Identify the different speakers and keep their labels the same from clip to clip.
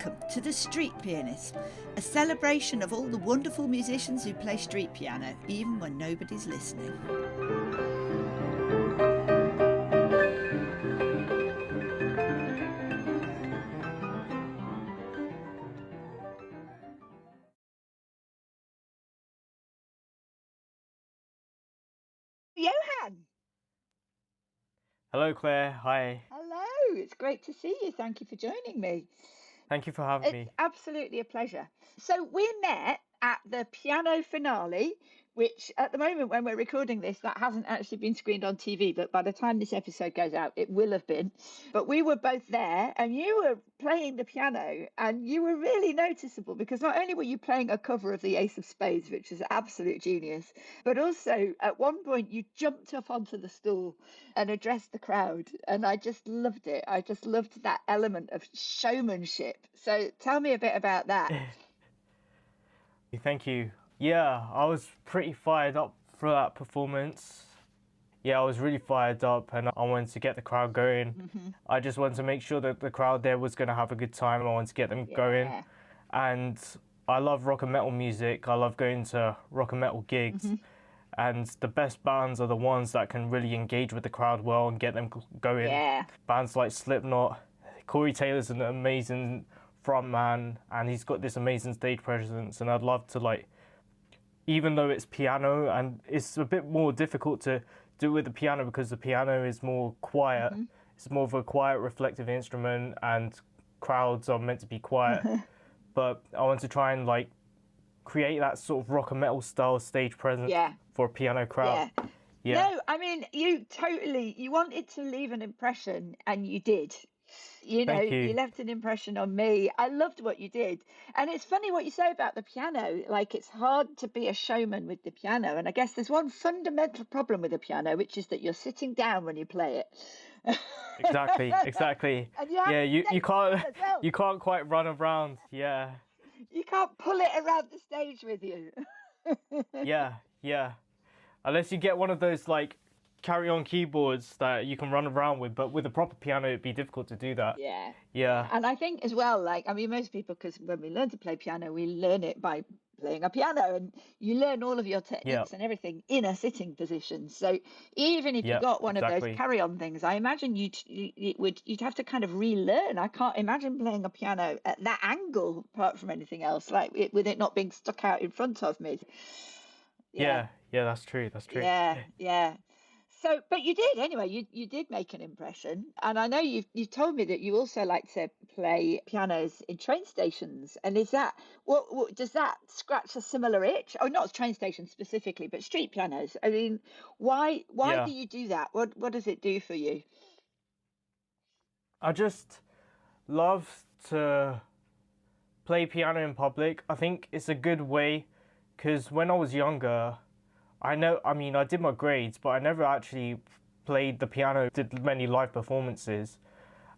Speaker 1: Welcome to the Street Pianist, a celebration of all the wonderful musicians who play street piano, even when nobody's listening. Johann!
Speaker 2: Hello, Claire. Hi.
Speaker 1: Hello, it's great to see you. Thank you for joining me.
Speaker 2: Thank you for having me.
Speaker 1: It's absolutely a pleasure. So we met at the piano finale, which at the moment when we're recording this, that hasn't actually been screened on TV, but by the time this episode goes out, it will have been. But we were both there and you were playing the piano and you were really noticeable because not only were you playing a cover of the Ace of Spades, which is absolute genius, but also at one point you jumped up onto the stool and addressed the crowd. And I just loved it. I just loved that element of showmanship. So tell me a bit about that.
Speaker 2: Thank you. Yeah, I was pretty fired up for that performance. Yeah, I was really fired up and I wanted to get the crowd going.
Speaker 1: Mm-hmm.
Speaker 2: I just wanted to make sure that the crowd there was going to have a good time. I wanted to get them going. And I love rock and metal music. I love going to rock and metal gigs.
Speaker 1: Mm-hmm.
Speaker 2: And the best bands are the ones that can really engage with the crowd well and get them going.
Speaker 1: Yeah.
Speaker 2: Bands like Slipknot. Corey Taylor's an amazing frontman and he's got this amazing stage presence, and I'd love to, even though it's piano and it's a bit more difficult to do with the piano because the piano is more quiet. Mm-hmm. It's more of a quiet reflective instrument and crowds are meant to be quiet. But I want to try and create that sort of rock and metal style stage presence for a piano crowd.
Speaker 1: Yeah. No, I mean, you wanted to leave an impression and you did. You left an impression on me. I loved what you did. And it's funny what you say about the piano. It's hard to be a showman with the piano. And I guess there's one fundamental problem with the piano, which is that you're sitting down when you play it.
Speaker 2: Exactly. And you can't quite run around. Yeah.
Speaker 1: You can't pull it around the stage with you.
Speaker 2: Yeah. Unless you get one of those carry-on keyboards that you can run around with, but with a proper piano it'd be difficult to do that. Yeah.
Speaker 1: And I think as well, most people, because when we learn to play piano, we learn it by playing a piano, and you learn all of your techniques and everything in a sitting position. So even if you got one of those carry-on things, I imagine you'd have to kind of relearn. I can't imagine playing a piano at that angle apart from anything else, with it not being stuck out in front of me.
Speaker 2: Yeah, that's true.
Speaker 1: Yeah. So, but you did anyway. You did make an impression, and I know you've told me that you also like to play pianos in train stations. And is that what does that scratch a similar itch? Oh, not train stations specifically, but street pianos. I mean, why do you do that? What does it do for you?
Speaker 2: I just love to play piano in public. I think it's a good way because when I was younger, I did my grades, but I never actually played the piano, did many live performances.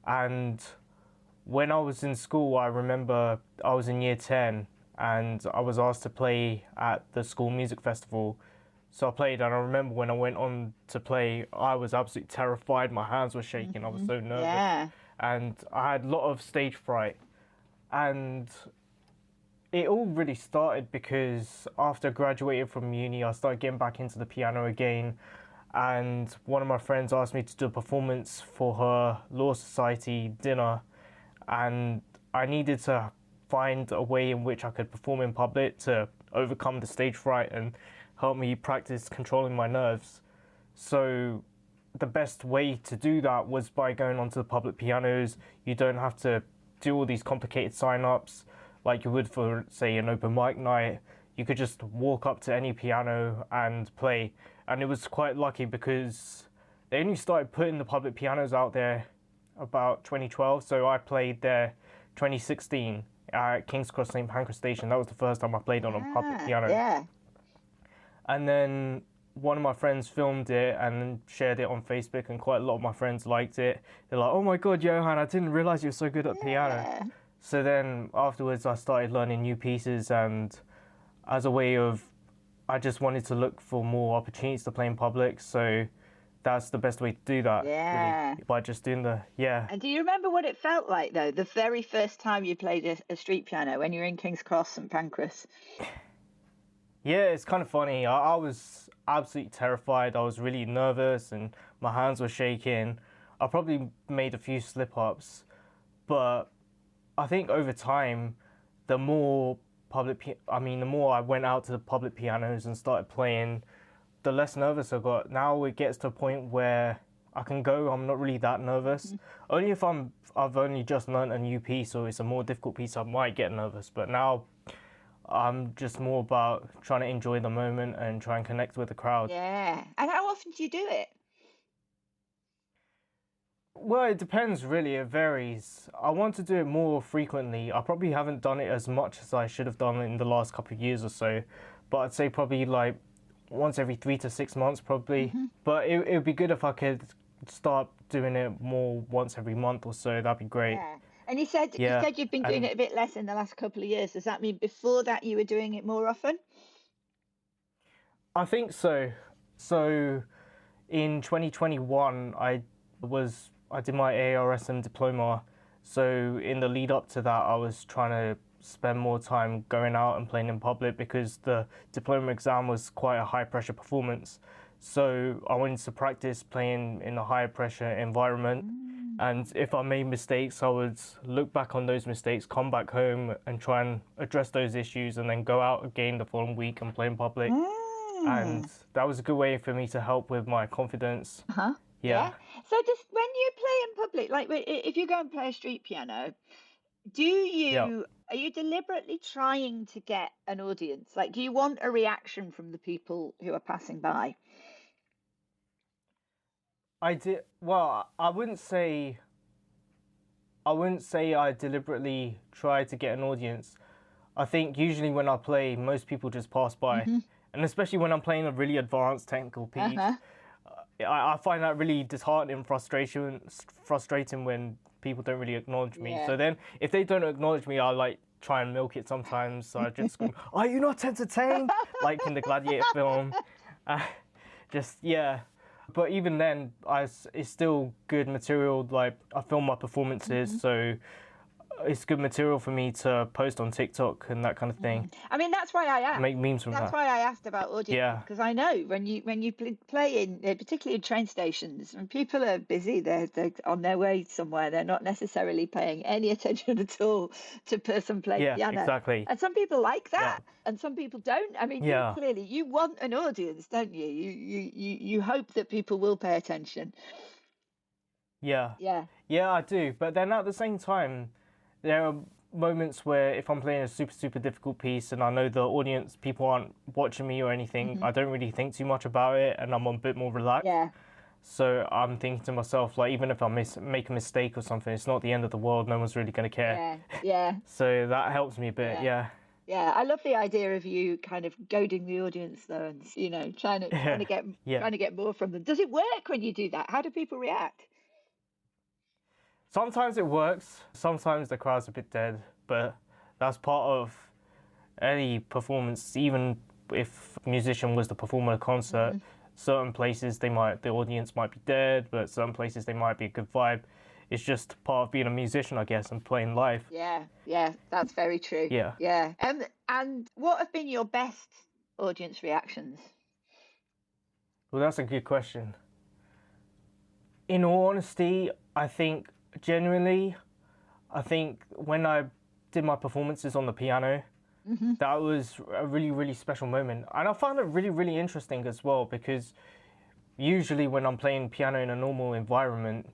Speaker 2: And when I was in school, I remember I was in year 10 and I was asked to play at the school music festival. So I played, and I remember when I went on to play, I was absolutely terrified. My hands were shaking. Mm-hmm. I was so nervous. And I had a lot of stage fright. And it all really started because after graduating from uni, I started getting back into the piano again. And one of my friends asked me to do a performance for her Law Society dinner. And I needed to find a way in which I could perform in public to overcome the stage fright and help me practice controlling my nerves. So the best way to do that was by going onto the public pianos. You don't have to do all these complicated sign-ups like you would for, say, an open mic night. You could just walk up to any piano and play. And it was quite lucky because they only started putting the public pianos out there about 2012. So I played there 2016 at King's Cross St Pancras station. That was the first time I played on a public piano.
Speaker 1: Yeah.
Speaker 2: And then one of my friends filmed it and shared it on Facebook, and quite a lot of my friends liked it. They're like, "Oh my God, Johann, I didn't realize you were so good at piano." So then afterwards I started learning new pieces, and as a way of, I just wanted to look for more opportunities to play in public. So that's the best way to do that.
Speaker 1: Yeah.
Speaker 2: Really, by just doing the
Speaker 1: And do you remember what it felt like, though, the very first time you played a street piano when you were in King's Cross, St Pancras?
Speaker 2: Yeah, it's kind of funny. I was absolutely terrified. I was really nervous and my hands were shaking. I probably made a few slip-ups, but I think over time, the more the more I went out to the public pianos and started playing, the less nervous I got. Now it gets to a point where I can go, I'm not really that nervous. Only if I've only just learned a new piece or it's a more difficult piece, I might get nervous. But now I'm just more about trying to enjoy the moment and try and connect with the crowd.
Speaker 1: Yeah. And how often do you do it?
Speaker 2: Well, it depends really, it varies. I want to do it more frequently. I probably haven't done it as much as I should have done in the last couple of years or so, but I'd say probably like once every 3 to 6 months probably. But it would be good if I could start doing it more once every month or so. That'd be great.
Speaker 1: Yeah. And you said you've been doing it a bit less in the last couple of years. Does that mean before that you were doing it more often?
Speaker 2: I think so. So in 2021 I did my ARSM diploma. So in the lead up to that I was trying to spend more time going out and playing in public because the diploma exam was quite a high pressure performance. So I wanted to practice playing in a higher pressure environment. And if I made mistakes, I would look back on those mistakes, come back home and try and address those issues and then go out again the following week and play in public. And that was a good way for me to help with my confidence. Yeah.
Speaker 1: So just when you play in public, like if you go and play a street piano, are you deliberately trying to get an audience? Like, do you want a reaction from the people who are passing by?
Speaker 2: Well, I wouldn't say I deliberately try to get an audience. I think usually when I play, most people just pass by. And especially when I'm playing a really advanced technical piece, I find that really disheartening and frustrating when people don't really acknowledge me. So then if they don't acknowledge me, I like try and milk it sometimes. So I just go, "Are you not entertained?" Like in the Gladiator film. But even then, it's still good material. Like I film my performances, so it's good material for me to post on TikTok and that kind of thing.
Speaker 1: I mean, that's why I asked.
Speaker 2: Make memes from that.
Speaker 1: That's why I asked about audience, because I know when you play in, particularly in train stations, when people are busy, they're on their way somewhere. They're not necessarily paying any attention at all to person playing piano.
Speaker 2: Exactly.
Speaker 1: And some people like that, and some people don't. I mean, clearly, you want an audience, don't you? You hope that people will pay attention. Yeah,
Speaker 2: I do. But then at the same time, there are moments where if I'm playing a super, super difficult piece and I know the audience, people aren't watching me or anything, I don't really think too much about it and I'm a bit more relaxed. So I'm thinking to myself, like, even if I make a mistake or something, it's not the end of the world. No one's really going to care. So that helps me a bit, Yeah, I love the idea of you kind of goading the audience, though, and trying to get more from them. Does it work when you do that? How do people react? Sometimes it works. Sometimes the crowd's a bit dead, but that's part of any performance. Even if a musician was to perform at a concert, certain places the audience might be dead, but certain places they might be a good vibe. It's just part of being a musician, I guess, and playing live.
Speaker 1: Yeah, that's very true. Yeah. And what have been your best audience reactions?
Speaker 2: Well, that's a good question. In all honesty, I think when I did my performances on the piano, that was a really, really special moment. And I found it really, really interesting as well, because usually when I'm playing piano in a normal environment,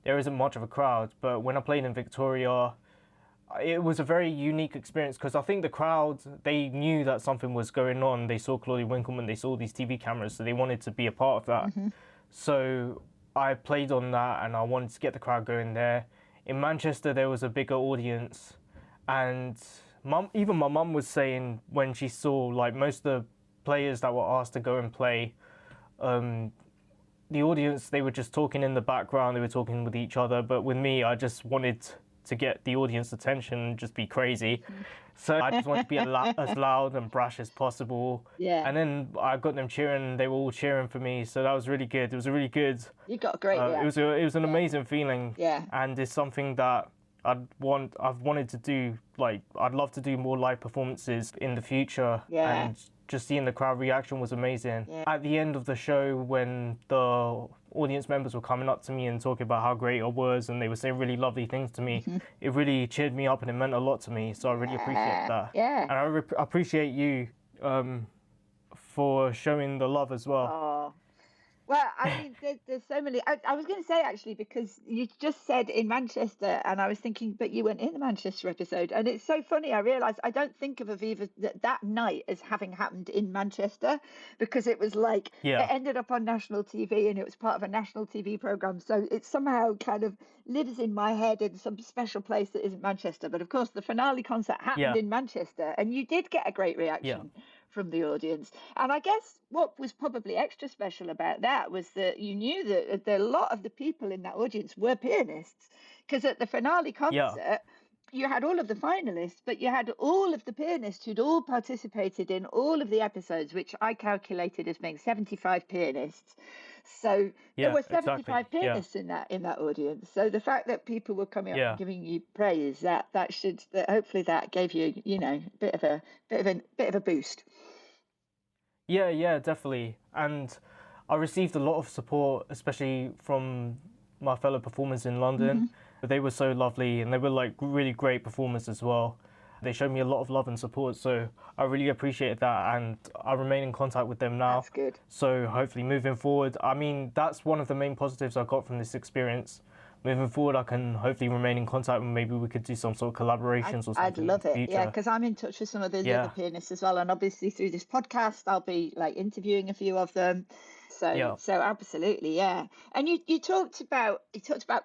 Speaker 2: there isn't much of a crowd. But when I played in Victoria, it was a very unique experience because I think the crowd, they knew that something was going on. They saw Claudia Winkleman, they saw these TV cameras, so they wanted to be a part of that. So I played on that and I wanted to get the crowd going there. In Manchester, there was a bigger audience, and even my mum was saying when she saw like most of the players that were asked to go and play, the audience, they were just talking in the background, they were talking with each other, but with me, I just wanted to get the audience attention and just be crazy. So I just wanted to be as loud and brash as possible.
Speaker 1: Yeah.
Speaker 2: And then I got them cheering. They were all cheering for me. So that was really good. It was a really good.
Speaker 1: You got a great reaction.
Speaker 2: It was an amazing feeling.
Speaker 1: Yeah.
Speaker 2: And it's something that I've wanted to do. Like, I'd love to do more live performances in the future.
Speaker 1: Yeah.
Speaker 2: And just seeing the crowd reaction was amazing.
Speaker 1: Yeah.
Speaker 2: At the end of the show, when the audience members were coming up to me and talking about how great I was, and they were saying really lovely things to me, it really cheered me up and it meant a lot to me. So I really appreciate that.
Speaker 1: Yeah.
Speaker 2: And I appreciate you for showing the love as well.
Speaker 1: Oh. Well, I mean, there's so many. I was going to say, actually, because you just said in Manchester, and I was thinking, but you weren't in the Manchester episode. And it's so funny. I realised I don't think of Aviva that night as having happened in Manchester, because it was like, it ended up on national TV and it was part of a national TV programme. So it somehow kind of lives in my head in some special place that isn't Manchester. But of course, the finale concert happened in Manchester, and you did get a great reaction from the audience. And I guess what was probably extra special about that was that you knew that a lot of the people in that audience were pianists, because at the finale concert you had all of the finalists, but you had all of the pianists who'd all participated in all of the episodes, which I calculated as being 75 pianists. So there were 75 pianists in that audience. So the fact that people were coming up and giving you praise, that hopefully that gave you, a bit of a boost.
Speaker 2: Yeah, definitely. And I received a lot of support, especially from my fellow performers in London. They were so lovely, and they were like really great performers as well. They showed me a lot of love and support, so I really appreciated that, and I remain in contact with them now.
Speaker 1: That's good.
Speaker 2: So hopefully moving forward, I mean, that's one of the main positives I got from this experience. Moving forward, I can hopefully remain in contact, and maybe we could do some sort of collaborations or something.
Speaker 1: I'd love it,
Speaker 2: in the future.
Speaker 1: because I'm in touch with some of the other pianists as well, and obviously through this podcast, I'll be like interviewing a few of them. So absolutely, And you talked about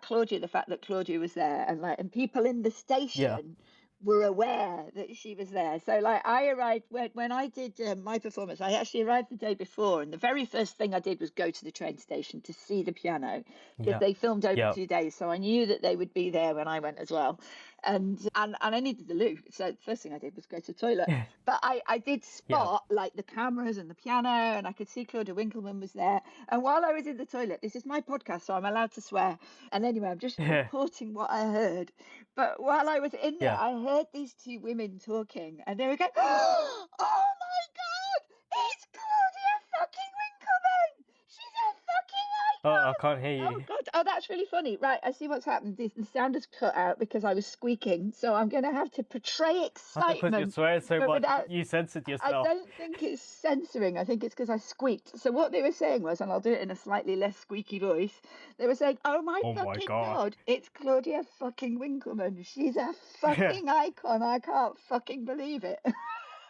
Speaker 1: Claudia, the fact that Claudia was there, and people in the station were aware that she was there. So like I arrived when I did my performance, I actually arrived the day before, and the very first thing I did was go to the train station to see the piano, because they filmed over 2 days, so I knew that they would be there when I went as well. And I needed the loo, so the first thing I did was go to the toilet. But I did spot like the cameras and the piano, and I could see Claudia Winkleman was there. And while I was in the toilet, this is my podcast, so I'm allowed to swear. And anyway, I'm just reporting what I heard. But while I was in there, I heard these two women talking, and they were going, "Oh my God, it's Claudia fucking Winkleman! She's a fucking icon!"
Speaker 2: Oh, I can't hear you.
Speaker 1: Oh God! Oh, that's really funny. Right, I see what's happened. The sound is cut out because I was squeaking, so I'm going to have to portray excitement.
Speaker 2: Because you're swearing so much, you censored yourself.
Speaker 1: I don't think it's censoring. I think it's because I squeaked. So what they were saying was, and I'll do it in a slightly less squeaky voice, they were saying, "Oh my fucking God, it's Claudia fucking Winkleman. She's a fucking icon. I can't fucking believe it."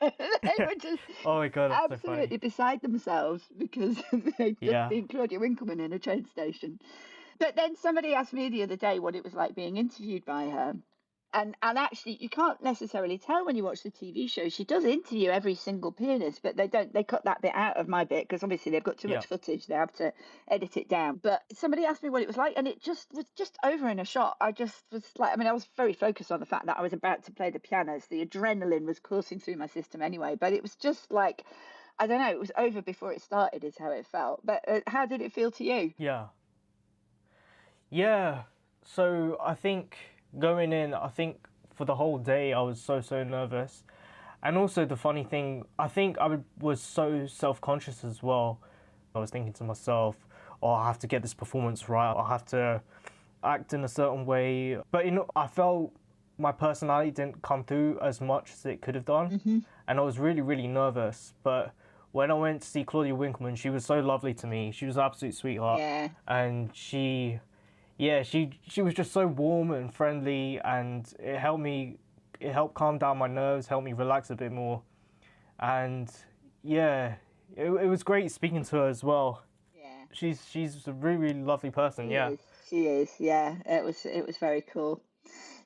Speaker 1: They were just
Speaker 2: oh my God, that's
Speaker 1: absolutely
Speaker 2: so funny.
Speaker 1: beside themselves because they'd just seen Claudia Winkleman in a train station. But then somebody asked me the other day what it was like being interviewed by her. And actually, you can't necessarily tell when you watch the TV show. She does interview every single pianist, but they cut that bit out of my bit because obviously they've got too much footage. They have to edit it down. But somebody asked me what it was like, and it just was just over in a shot. I just was like, I mean, I was very focused on the fact that I was about to play the pianos. The adrenaline was coursing through my system anyway, but it was just like, I don't know, it was over before it started is how it felt. But how did it feel to you?
Speaker 2: Yeah. So I think going in, I think for the whole day I was so nervous. And also the funny thing, I think I was so self-conscious as well. I was thinking to myself, oh, I have to get this performance right. I have to act in a certain way. But I felt my personality didn't come through as much as it could have done. And I was really nervous. But when I went to see Claudia Winkleman, she was so lovely to me. She was an absolute sweetheart. And she was just so warm and friendly, and it helped calm down my nerves, helped me relax a bit more. And it was great speaking to her as well. She's a really lovely person.
Speaker 1: She is. It was very cool.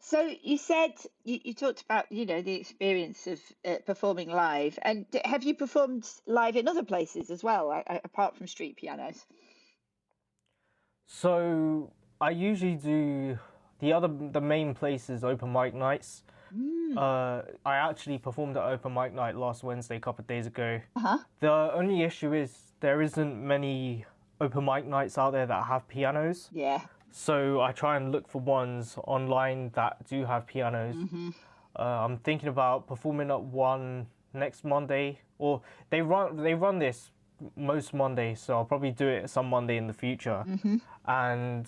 Speaker 1: So you said you talked about the experience of performing live, and have you performed live in other places as well, apart from street pianos?
Speaker 2: So I usually do the main place is open mic nights.
Speaker 1: Mm.
Speaker 2: I actually performed at open mic night last Wednesday, a couple of days ago.
Speaker 1: Uh-huh.
Speaker 2: The only issue is there isn't many open mic nights out there that have pianos.
Speaker 1: Yeah.
Speaker 2: So I try and look for ones online that do have pianos.
Speaker 1: Mm-hmm.
Speaker 2: I'm thinking about performing at one next Monday, or they run this most Mondays, so I'll probably do it some Monday in the future.
Speaker 1: Mm-hmm.
Speaker 2: And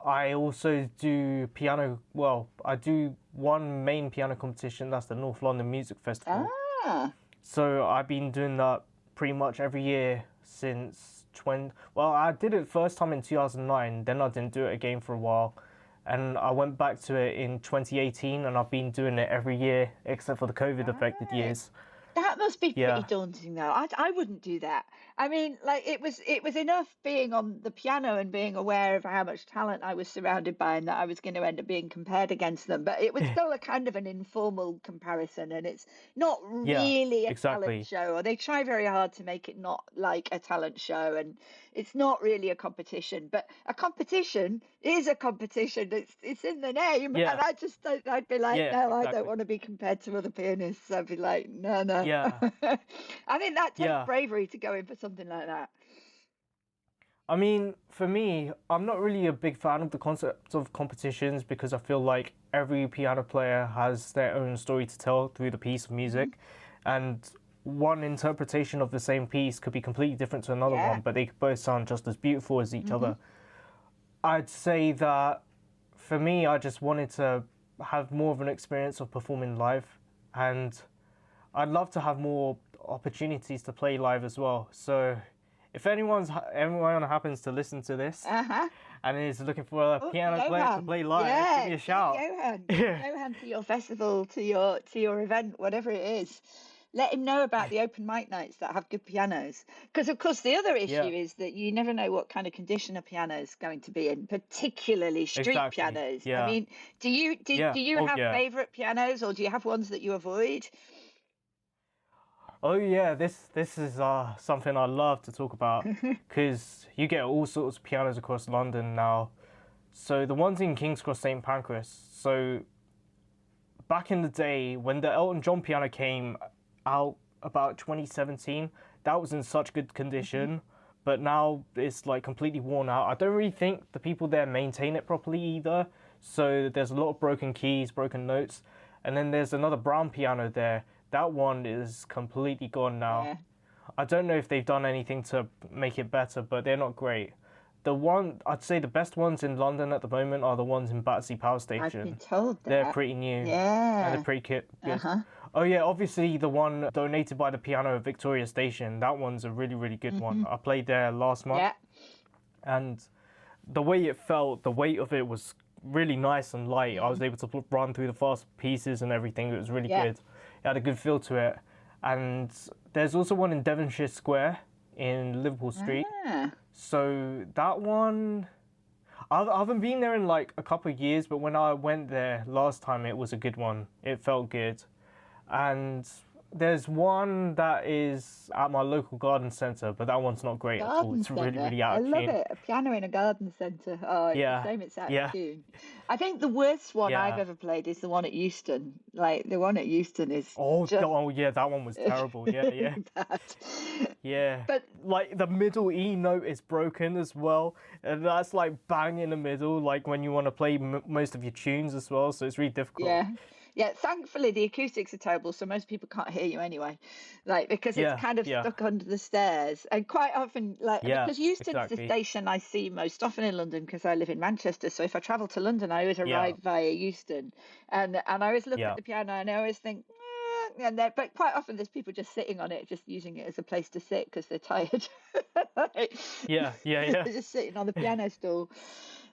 Speaker 2: I also do piano. Well, I do one main piano competition. That's the North London Music Festival.
Speaker 1: Ah.
Speaker 2: So I've been doing that pretty much every year since 20. Well, I did it first time in 2009. Then I didn't do it again for a while, and I went back to it in 2018, and I've been doing it every year except for the COVID affected
Speaker 1: Right.
Speaker 2: years.
Speaker 1: That must be pretty
Speaker 2: Yeah.
Speaker 1: daunting, though. I wouldn't do that. I mean, like it was enough being on the piano and being aware of how much talent I was surrounded by, and that I was going to end up being compared against them. But it was still a kind of an informal comparison, and it's not
Speaker 2: Yeah,
Speaker 1: really a
Speaker 2: exactly.
Speaker 1: talent show. Or they try very hard to make it not like a talent show, and it's not really a competition. But a competition is a competition. It's in the name,
Speaker 2: Yeah.
Speaker 1: and I just don't. I'd be like,
Speaker 2: Yeah,
Speaker 1: no, I
Speaker 2: exactly.
Speaker 1: don't want to be compared to other pianists. I'd be like, no.
Speaker 2: Yeah.
Speaker 1: I think that takes
Speaker 2: Yeah.
Speaker 1: bravery to go in for something like that.
Speaker 2: I mean, for me, I'm not really a big fan of the concept of competitions because I feel like every piano player has their own story to tell through the piece of music, and one interpretation of the same piece could be completely different to another
Speaker 1: Yeah.
Speaker 2: one, but they could both sound just as beautiful as each other. I'd say that for me, I just wanted to have more of an experience of performing live, and I'd love to have more opportunities to play live as well. So if anyone happens to listen to this
Speaker 1: Uh-huh.
Speaker 2: and is looking for a
Speaker 1: Oh,
Speaker 2: piano player to
Speaker 1: Johann.
Speaker 2: play live,
Speaker 1: Yeah,
Speaker 2: give me a shout.
Speaker 1: Johann.
Speaker 2: Yeah.
Speaker 1: Johann to your festival, to your event, whatever it is. Let him know about the open mic nights that have good pianos. Because of course the other issue
Speaker 2: Yeah.
Speaker 1: is that you never know what kind of condition a piano is going to be in, particularly street
Speaker 2: Exactly.
Speaker 1: pianos. I
Speaker 2: Yeah.
Speaker 1: mean, do you
Speaker 2: Yeah. Oh,
Speaker 1: have
Speaker 2: yeah.
Speaker 1: favorite pianos, or do you have ones that you avoid?
Speaker 2: Oh yeah, this is something I love to talk about because you get all sorts of pianos across London now. So the ones in King's Cross, St Pancras. So back in the day when the Elton John piano came out about 2017, that was in such good condition, but now it's like completely worn out. I don't really think the people there maintain it properly either. So there's a lot of broken keys, broken notes, and then there's another brown piano there. That one is completely gone now.
Speaker 1: Yeah.
Speaker 2: I don't know if they've done anything to make it better, but they're not great. I'd say the best ones in London at the moment are the ones in Battersea Power
Speaker 1: I've
Speaker 2: Station.
Speaker 1: been told that.
Speaker 2: They're pretty new. And
Speaker 1: Yeah.
Speaker 2: they're pretty good.
Speaker 1: Uh-huh.
Speaker 2: Oh yeah, obviously the one donated by the piano at Victoria Station, that one's a really, really good one. I played there last month.
Speaker 1: Yeah.
Speaker 2: And the way it felt, the weight of it was really nice and light. I was able to run through the fast pieces and everything. It was really
Speaker 1: Yeah.
Speaker 2: good. It had a good feel to it. And there's also one in Devonshire Square in Liverpool Street.
Speaker 1: Ah.
Speaker 2: So that one, I haven't been there in like a couple of years, but when I went there last time, it was a good one. It felt good. And there's one that is at my local garden centre, but that one's not great at all.
Speaker 1: Garden
Speaker 2: It's really,
Speaker 1: centre.
Speaker 2: really
Speaker 1: I
Speaker 2: out of
Speaker 1: love
Speaker 2: tune.
Speaker 1: it. A piano in a garden centre. Oh, it's
Speaker 2: Yeah.
Speaker 1: a shame it's out
Speaker 2: Yeah.
Speaker 1: of tune. I think the worst one
Speaker 2: Yeah.
Speaker 1: I've ever played is the one at Euston. Like the one at Euston is
Speaker 2: Oh,
Speaker 1: just
Speaker 2: yeah, that one was terrible. Yeah, yeah,
Speaker 1: bad.
Speaker 2: yeah.
Speaker 1: But
Speaker 2: Like the middle E note is broken as well, and that's like bang in the middle, like when you want to play most of your tunes as well. So it's really difficult.
Speaker 1: yeah, thankfully the acoustics are terrible, so most people can't hear you anyway. Like because
Speaker 2: Yeah,
Speaker 1: it's kind of
Speaker 2: yeah.
Speaker 1: stuck under the stairs, and quite often, like
Speaker 2: Yeah,
Speaker 1: because Euston's the
Speaker 2: exactly.
Speaker 1: station I see most often in London because I live in Manchester. So if I travel to London, I always arrive via Euston, and I always look
Speaker 2: Yeah.
Speaker 1: at the piano and I always think. And but quite often there's people just sitting on it, just using it as a place to sit because they're tired.
Speaker 2: Yeah.
Speaker 1: They're just sitting on the piano stool.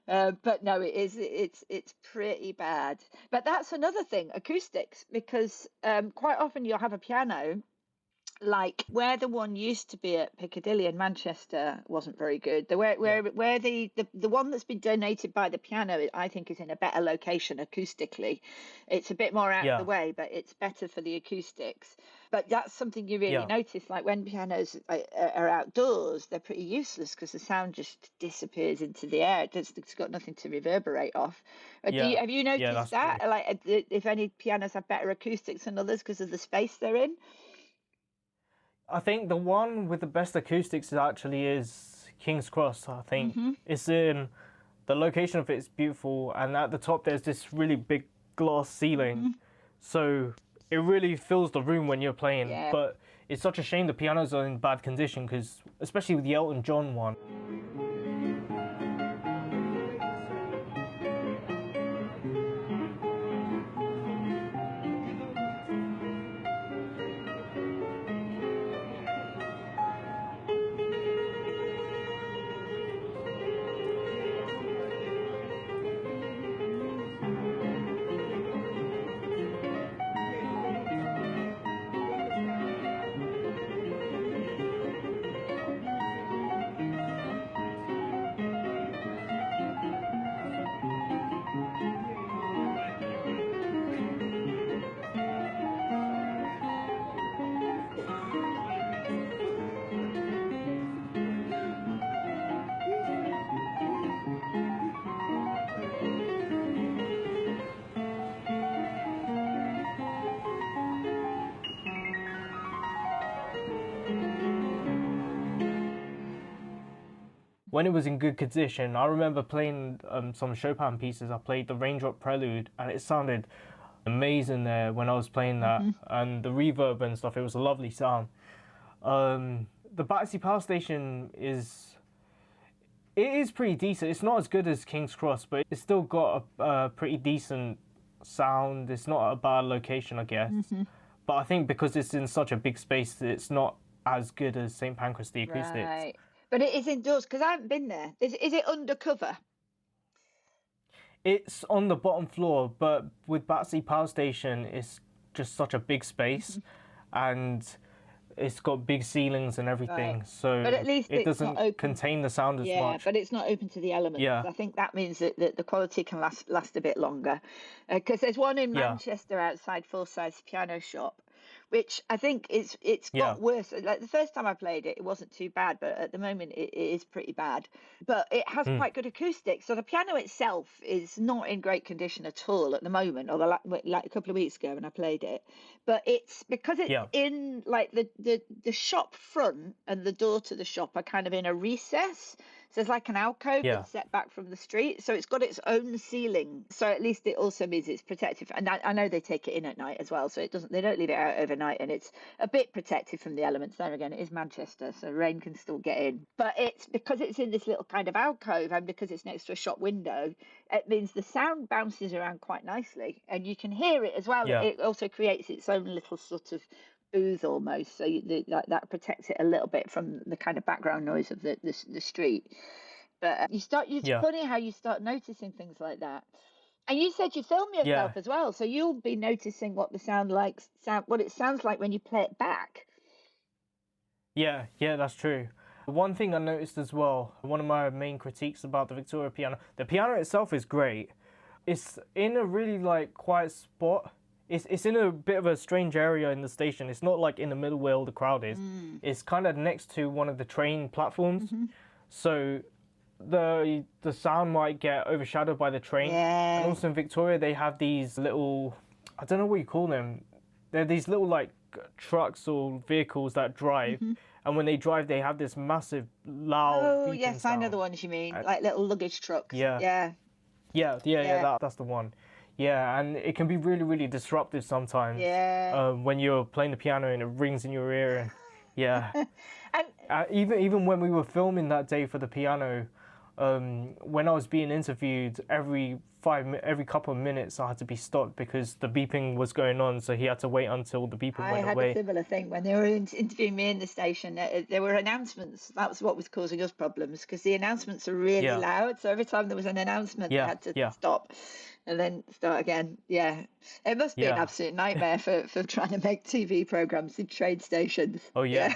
Speaker 1: But no, it's pretty bad. But that's another thing, acoustics, because quite often you'll have a piano like where the one used to be at Piccadilly in Manchester wasn't very good. Where the one that's been donated by the piano, I think, is in a better location acoustically. It's a bit more out of the
Speaker 2: Yeah,
Speaker 1: way, but it's better for the acoustics. But that's something you really
Speaker 2: yeah,
Speaker 1: notice. Like when pianos are outdoors, they're pretty useless because the sound just disappears into the air. It's got nothing to reverberate off.
Speaker 2: yeah,
Speaker 1: Have you
Speaker 2: yeah.
Speaker 1: noticed
Speaker 2: That's
Speaker 1: that?
Speaker 2: true.
Speaker 1: Like if any pianos have better acoustics than others because of the space they're in?
Speaker 2: I think the one with the best acoustics actually is King's Cross. I think
Speaker 1: Hmm.
Speaker 2: it's in the location of it's beautiful, and at the top there's this really big glass ceiling,
Speaker 1: Hmm.
Speaker 2: so it really fills the room when you're playing.
Speaker 1: Yeah.
Speaker 2: But it's such a shame the pianos are in bad condition because, especially with the Elton John one. When it was in good condition, I remember playing some Chopin pieces. I played the Raindrop Prelude, and it sounded amazing there when I was playing that,
Speaker 1: Hmm.
Speaker 2: and the reverb and stuff. It was a lovely sound. The Battersea Power Station is pretty decent. It's not as good as King's Cross, but it's still got a pretty decent sound. It's not a bad location, I guess.
Speaker 1: Hmm.
Speaker 2: But I think because it's in such a big space, it's not as good as St Pancras, the acoustics.
Speaker 1: Right. But it is indoors because I haven't been there. Is it undercover?
Speaker 2: It's on the bottom floor, but with Battersea Power Station, it's just such a big space, and it's got big ceilings and
Speaker 1: Right.
Speaker 2: everything,
Speaker 1: But
Speaker 2: so
Speaker 1: at least
Speaker 2: it
Speaker 1: it's not
Speaker 2: doesn't
Speaker 1: open.
Speaker 2: contain the sound as
Speaker 1: Yeah,
Speaker 2: much.
Speaker 1: but it's not open to the elements.
Speaker 2: Yeah,
Speaker 1: I think that means that the quality can last a bit longer. Because there's one in
Speaker 2: yeah,
Speaker 1: Manchester outside Full Size Piano Shop, which I think it's
Speaker 2: yeah,
Speaker 1: got worse. Like the first time I played it, it wasn't too bad, but at the moment it is pretty bad. But it has
Speaker 2: mm,
Speaker 1: quite good acoustics. So the piano itself is not in great condition at all at the moment, or like a couple of weeks ago when I played it. But it's because it's
Speaker 2: yeah,
Speaker 1: in like the shop front and the door to the shop are kind of in a recess. So there's like an alcove
Speaker 2: yeah,
Speaker 1: that's set back from the street. So it's got its own ceiling. So at least it also means it's protected. And I know they take it in at night as well. So they don't leave it out overnight. And it's a bit protected from the elements. There again, it is Manchester. So rain can still get in. But it's because it's in this little kind of alcove and because it's next to a shop window, it means the sound bounces around quite nicely. And you can hear it as well.
Speaker 2: yeah,
Speaker 1: It also creates its own little sort of booth almost, so that protects it a little bit from the kind of background noise of the street. But it's
Speaker 2: yeah,
Speaker 1: funny how you start noticing things like that. And you said you film yourself
Speaker 2: yeah,
Speaker 1: as well, so you'll be noticing what what it sounds like when you play it back.
Speaker 2: yeah, yeah, that's true. One thing I noticed as well, one of my main critiques about the piano itself is great. It's in a really like quiet spot. It's in a bit of a strange area in the station. It's not like in the middle where all the crowd is.
Speaker 1: Mm.
Speaker 2: It's kind of next to one of the train platforms.
Speaker 1: Hmm.
Speaker 2: So the sound might get overshadowed by the train. And
Speaker 1: Yeah.
Speaker 2: also in Victoria they have these little, I don't know what you call them. They're these little like trucks or vehicles that drive.
Speaker 1: Hmm.
Speaker 2: And when they drive they have this massive loud
Speaker 1: Oh,
Speaker 2: beeping
Speaker 1: yes, I know the
Speaker 2: sound.
Speaker 1: ones you mean,
Speaker 2: And
Speaker 1: like little luggage trucks.
Speaker 2: yeah,
Speaker 1: Yeah.
Speaker 2: yeah,
Speaker 1: Yeah.
Speaker 2: that's the one. Yeah, and it can be really, really disruptive sometimes
Speaker 1: Yeah.
Speaker 2: when you're playing the piano and it rings in your ear. And yeah,
Speaker 1: And
Speaker 2: even when we were filming that day for the piano, when I was being interviewed, every couple of minutes I had to be stopped because the beeping was going on. So he had to wait until the beeping
Speaker 1: I
Speaker 2: went
Speaker 1: had a
Speaker 2: away.
Speaker 1: similar thing when they were interviewing me in the station. There were announcements. That was what was causing us problems because the announcements are really
Speaker 2: Yeah,
Speaker 1: loud. So every time there was an announcement, they
Speaker 2: yeah,
Speaker 1: had to
Speaker 2: yeah,
Speaker 1: stop. and then start again. Yeah, it must be an
Speaker 2: Yeah.
Speaker 1: absolute nightmare for trying to make TV programs in train stations.
Speaker 2: Oh yeah.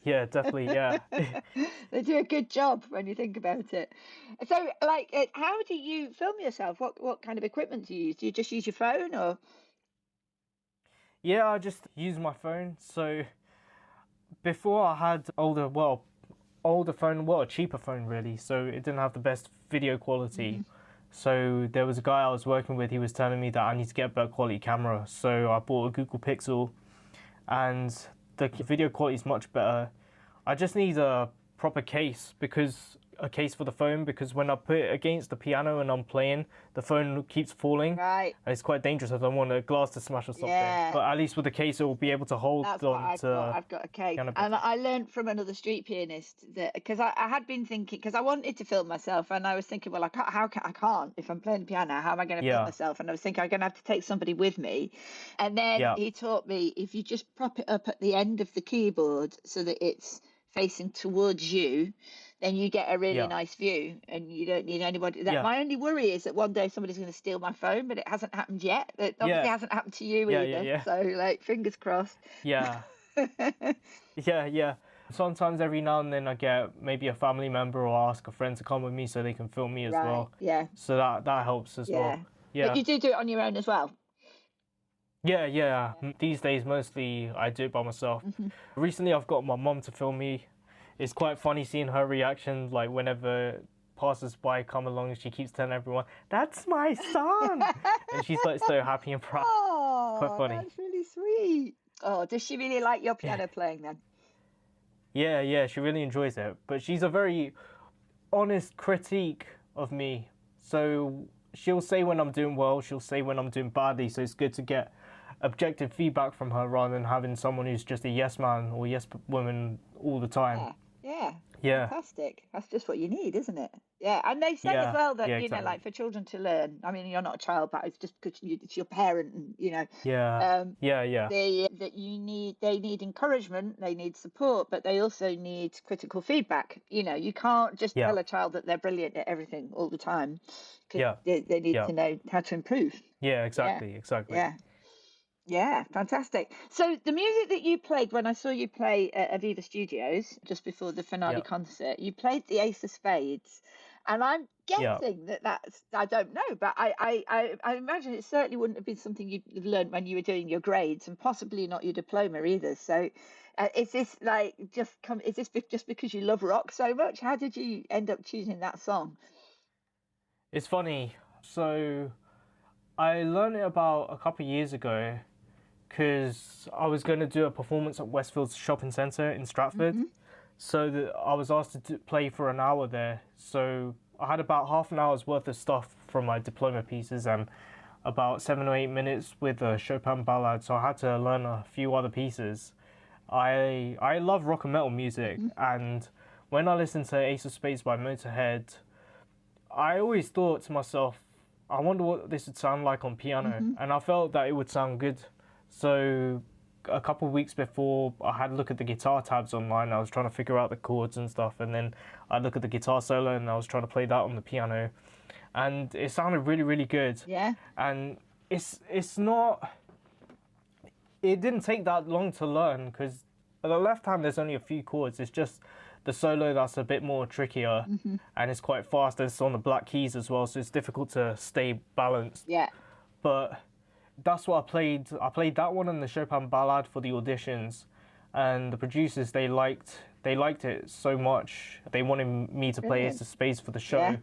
Speaker 2: Yeah, definitely. Yeah.
Speaker 1: They do a good job when you think about it. So, like, how do you film yourself? What kind of equipment do you use? Do you just use your phone, or?
Speaker 2: Yeah, I just use my phone. So before I had older phone, well, a cheaper phone really. So it didn't have the best video quality. So there was a guy I was working with. He was telling me that I need to get a better quality camera. So I bought a Google Pixel, and the video quality is much better. I just need a proper case, a case for the phone, because when I put it against the piano and I'm playing, the phone keeps falling.
Speaker 1: Right.
Speaker 2: And it's quite dangerous. I don't want a glass to smash or something.
Speaker 1: Yeah.
Speaker 2: But at least with the case, it will be able to hold
Speaker 1: That's
Speaker 2: on
Speaker 1: what I've
Speaker 2: to
Speaker 1: got. I've got a case.
Speaker 2: piano.
Speaker 1: And I learned from another street pianist that, because I had been thinking, because I wanted to film myself, and I was thinking, well, I can't, if I'm playing the piano, how am I going to film myself? And I was thinking, I'm going to have to take somebody with me. And then he taught me, if you just prop it up at the end of the keyboard so that it's facing towards you, then you get a really nice view, and you don't need anybody. My only worry is that one day somebody's going to steal my phone, but it hasn't happened yet. It obviously hasn't happened to you either. So, like, fingers crossed.
Speaker 2: Yeah. Yeah. Sometimes every now and then I get maybe a family member or ask a friend to come with me so they can film me as well.
Speaker 1: Yeah.
Speaker 2: So that helps as well. Yeah.
Speaker 1: But you do it on your own as well.
Speaker 2: Yeah. These days, mostly I do it by myself. Recently, I've got my mom to film me. It's quite funny seeing her reaction, like whenever passers-by come along and she keeps telling everyone, "That's my son!" And she's like so happy and proud.
Speaker 1: Oh,
Speaker 2: quite funny.
Speaker 1: That's really sweet. Oh, does she really like your piano playing then?
Speaker 2: Yeah, she really enjoys it. But she's a very honest critique of me. So she'll say when I'm doing well, she'll say when I'm doing badly. So it's good to get objective feedback from her rather than having someone who's just a yes man or yes woman all the time. Yeah.
Speaker 1: Fantastic. That's just what you need, isn't it? Yeah. And they say as well that,
Speaker 2: exactly.
Speaker 1: know, like, for children to learn, I mean, you're not a child, but it's just because it's your parent, and,
Speaker 2: Yeah.
Speaker 1: They need encouragement, they need support, but they also need critical feedback. You can't just tell a child that they're brilliant at everything all the time, because they need to know how to improve.
Speaker 2: Yeah, exactly.
Speaker 1: Yeah, fantastic. So the music that you played when I saw you play at Aviva Studios just before the finale concert, you played the Ace of Spades, and I'm guessing that's, I don't know, but I imagine it certainly wouldn't have been something you'd have learned when you were doing your grades, and possibly not your diploma either. So is this like is this just because you love rock so much? How did you end up choosing that song?
Speaker 2: It's funny. So I learned it about a couple of years ago, because I was going to do a performance at Westfield's shopping centre in Stratford. So I was asked to play for an hour there. So I had about half an hour's worth of stuff from my diploma pieces and about 7 or 8 minutes with a Chopin ballad. So I had to learn a few other pieces. I love rock and metal music, and when I listened to Ace of Spades by Motorhead, I always thought to myself, I wonder what this would sound like on piano, and I felt that it would sound good. So a couple of weeks before, I had a look at the guitar tabs online. I was trying to figure out the chords and stuff, and then I look at the guitar solo, and I was trying to play that on the piano, and it sounded really, really good.
Speaker 1: Yeah.
Speaker 2: And it's not. It didn't take that long to learn, because on the left hand there's only a few chords. It's just the solo that's a bit more trickier, and it's quite fast. It's on the black keys as well, so it's difficult to stay balanced.
Speaker 1: Yeah.
Speaker 2: But that's what I played. I played that one and the Chopin ballad for the auditions, and the producers, they liked it so much. They wanted me to play Ace of Spades for the show,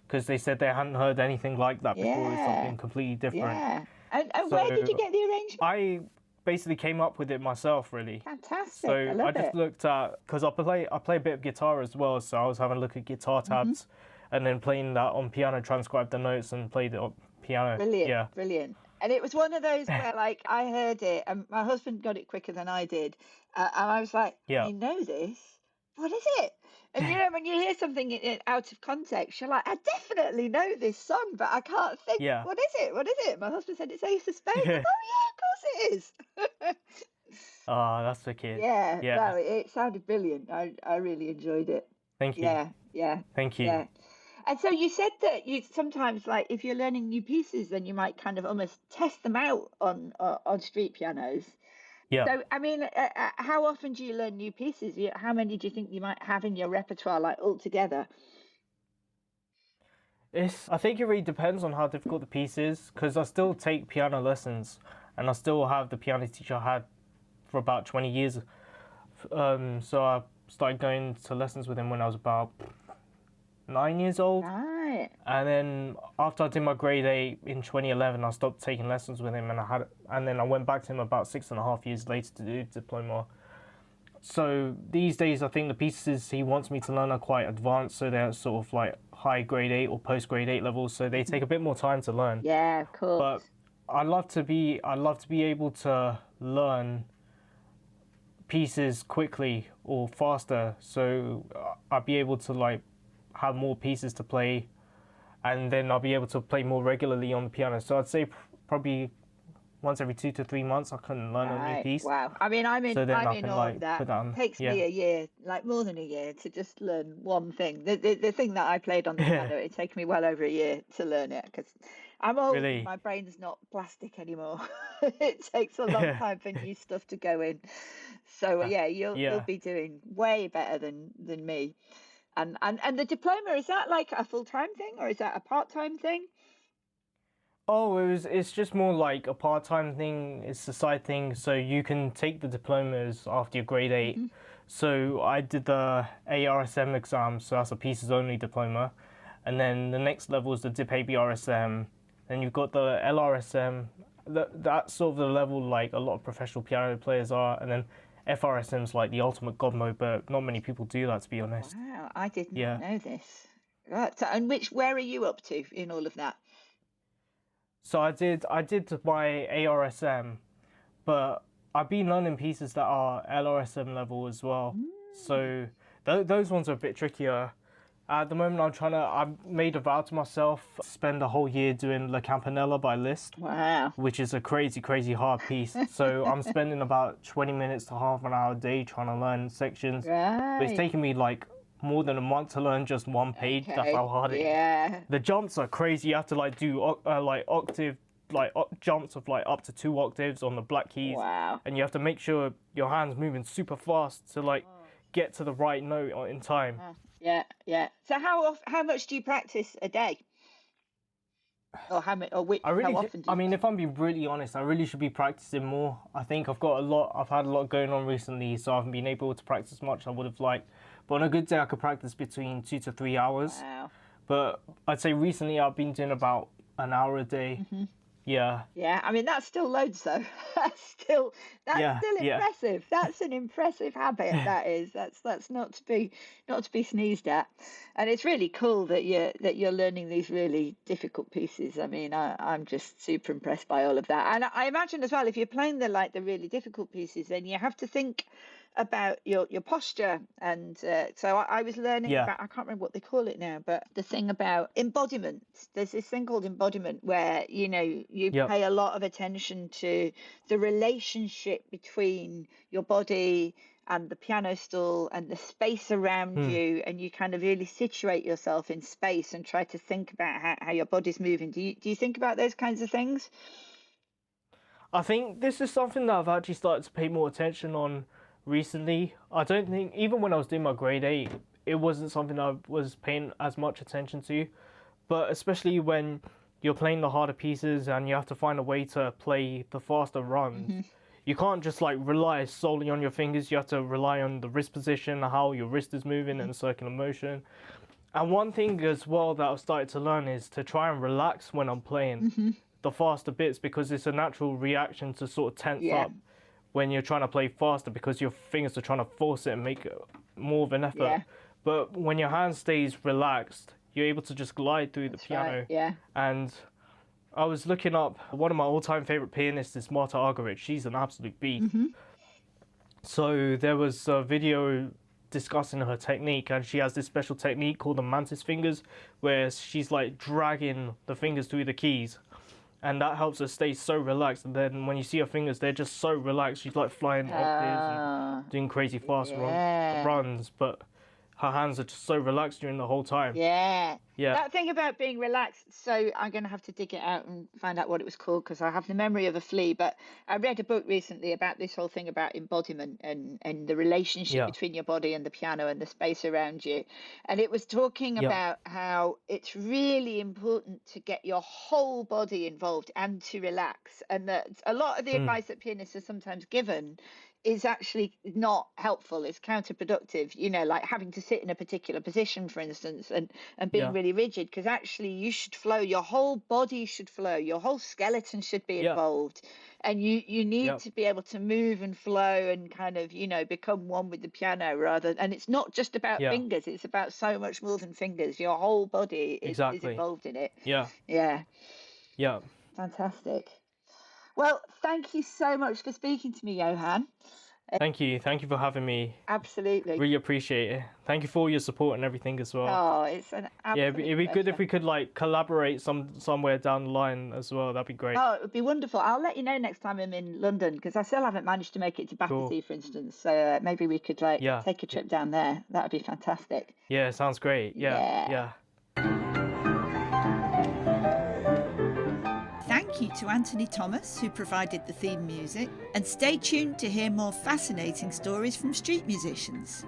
Speaker 2: because they said they hadn't heard anything like that before. It's something completely different.
Speaker 1: Yeah. And where did you get the arrangement?
Speaker 2: I basically came up with it myself, really.
Speaker 1: Fantastic.
Speaker 2: So I just looked at, because I play a bit of guitar as well, so I was having a look at guitar tabs and then playing that on piano, transcribed the notes and played it on piano.
Speaker 1: Brilliant. And it was one of those where, like, I heard it, and my husband got it quicker than I did, and I was like, you know this? What is it? And when you hear something out of context, you're like, I definitely know this song, but I can't think. What is it? My husband said it's Ace of Spades. Oh yeah, of course it is.
Speaker 2: Oh, that's the kid.
Speaker 1: Yeah. No, it sounded brilliant. I really enjoyed it.
Speaker 2: Thank you.
Speaker 1: Yeah.
Speaker 2: Thank you.
Speaker 1: Yeah. And so you said that you sometimes, like, if you're learning new pieces, then you might kind of almost test them out on street pianos.
Speaker 2: Yeah.
Speaker 1: So, I mean, how often do you learn new pieces? How many do you think you might have in your repertoire, like altogether?
Speaker 2: I think it really depends on how difficult the piece is, because I still take piano lessons, and I still have the piano teacher I had for about 20 years. So I started going to lessons with him when I was about 9 years old.
Speaker 1: Right.
Speaker 2: And then after I did my grade 8 in 2011, I stopped taking lessons with him, and then I went back to him about 6.5 years later to do diploma. So these days, I think the pieces he wants me to learn are quite advanced, so they're sort of like high grade 8 or post grade 8 levels, so they take a bit more time to learn.
Speaker 1: Yeah, of course.
Speaker 2: But I'd love to be able to learn pieces quickly or faster, so I'd be able to like have more pieces to play, and then I'll be able to play more regularly on the piano. So I'd say probably once every 2 to 3 months I can learn a new piece.
Speaker 1: Wow. I mean, I'm in all of that.
Speaker 2: put that on.
Speaker 1: It takes me a year, like more than a year, to just learn one thing. The thing that I played on the piano, it takes me well over a year to learn it, because I'm old
Speaker 2: Really?
Speaker 1: and my brain's not plastic anymore. It takes a long time for new stuff to go in. So yeah, you'll be doing way better than me. And the diploma, is that like a full-time thing, or is that a part-time thing?
Speaker 2: Oh, it's just more like a part-time thing. It's a side thing, so you can take the diplomas after your grade 8. Mm-hmm. So I did the ARSM exam, so that's a pieces only diploma. And then the next level is the Dip ABRSM. Then you've got the LRSM. That's sort of the level like a lot of professional piano players are. And then FRSM's like the ultimate god mode, but not many people do that, to be honest.
Speaker 1: Wow, I didn't know this. Right. So, and where are you up to in all of that?
Speaker 2: So I did my ARSM, but I've been learning pieces that are LRSM level as well. So those ones are a bit trickier. At the moment, I've made a vow to myself to spend a whole year doing La Campanella by Liszt.
Speaker 1: Wow.
Speaker 2: Which is a crazy, crazy hard piece. So I'm spending about 20 minutes to half an hour a day trying to learn sections.
Speaker 1: Right.
Speaker 2: But it's taking me like more than a month to learn just one page. Okay. That's how hard it is. The jumps are crazy. You have to like do octave, jumps of like up to 2 octaves on the black keys.
Speaker 1: Wow.
Speaker 2: And you have to make sure your hand's moving super fast to like get to the right note in time.
Speaker 1: Yeah. So how much do you practice a day? Or how often do you?
Speaker 2: I mean, if I'm being really honest, I really should be practicing more. I think I've had a lot going on recently, so I haven't been able to practice as much as I would have liked. But on a good day, I could practice between 2 to 3 hours.
Speaker 1: Wow.
Speaker 2: But I'd say recently I've been doing about an hour a day. Mm-hmm. Yeah.
Speaker 1: Yeah, I mean, that's still loads though. That's still impressive. That's an impressive habit, that is. That's not to be sneezed at. And it's really cool that you're learning these really difficult pieces. I mean, I'm just super impressed by all of that. And I imagine as well, if you're playing the really difficult pieces, then you have to think about your posture. And so I was learning about, I can't remember what they call it now, but the thing about embodiment. There's this thing called embodiment where you pay a lot of attention to the relationship between your body and the piano stool and the space around you, and you kind of really situate yourself in space and try to think about how your body's moving. Do you think about those kinds of things?
Speaker 2: I think this is something that I've actually started to pay more attention on recently. I don't think, even when I was doing my grade 8, it wasn't something I was paying as much attention to. But especially when you're playing the harder pieces and you have to find a way to play the faster runs, you can't just like rely solely on your fingers. You have to rely on the wrist position, how your wrist is moving and circular motion. And one thing as well that I've started to learn is to try and relax when I'm playing the faster bits, because it's a natural reaction to sort of tense up when you're trying to play faster, because your fingers are trying to force it and make more of an effort. Yeah. But when your hand stays relaxed, you're able to just glide through the piano.
Speaker 1: Right. Yeah.
Speaker 2: And I was looking up, one of my all-time favorite pianists is Marta Argerich. She's an absolute beast. So there was a video discussing her technique, and she has this special technique called the mantis fingers, where she's like dragging the fingers through the keys, and that helps her stay so relaxed. And then when you see her fingers, they're just so relaxed. She's like flying octaves and doing crazy fast runs. But her hands are just so relaxed during the whole time.
Speaker 1: Yeah.
Speaker 2: Yeah.
Speaker 1: That thing about being relaxed. So I'm going to have to dig it out and find out what it was called because I have the memory of a flea. But I read a book recently about this whole thing about embodiment and the relationship
Speaker 2: Yeah.
Speaker 1: between your body and the piano and the space around you. And it was talking
Speaker 2: Yeah.
Speaker 1: about how it's really important to get your whole body involved and to relax. And that a lot of the advice that pianists are sometimes given is actually not helpful. It's counterproductive, you know, like having to sit in a particular position, for instance, and being
Speaker 2: Yeah.
Speaker 1: really rigid, because actually you should flow, your whole body should flow, your whole skeleton should be
Speaker 2: Yeah.
Speaker 1: involved, and you need
Speaker 2: Yeah.
Speaker 1: to be able to move and flow and kind of, you know, become one with the piano rather. And it's not just about
Speaker 2: Yeah.
Speaker 1: fingers, it's about so much more than fingers. Your whole body is
Speaker 2: Exactly.
Speaker 1: involved in it.
Speaker 2: Yeah.
Speaker 1: Yeah.
Speaker 2: Yeah.
Speaker 1: Fantastic. Well, thank you so much for speaking to me, Johann.
Speaker 2: Thank you for having me.
Speaker 1: Absolutely.
Speaker 2: Really appreciate it. Thank you for all your support and everything as well.
Speaker 1: Oh, it's an absolute
Speaker 2: it'd be good
Speaker 1: pleasure.
Speaker 2: if we could like collaborate somewhere down the line as well. That'd be great.
Speaker 1: Oh, it would be wonderful. I'll let you know next time I'm in London because I still haven't managed to make it to Battersea, for instance. So maybe we could take a trip down there. That would be fantastic.
Speaker 2: Yeah, sounds great. Yeah.
Speaker 1: Thank you to Anthony Thomas, who provided the theme music, and stay tuned to hear more fascinating stories from street musicians.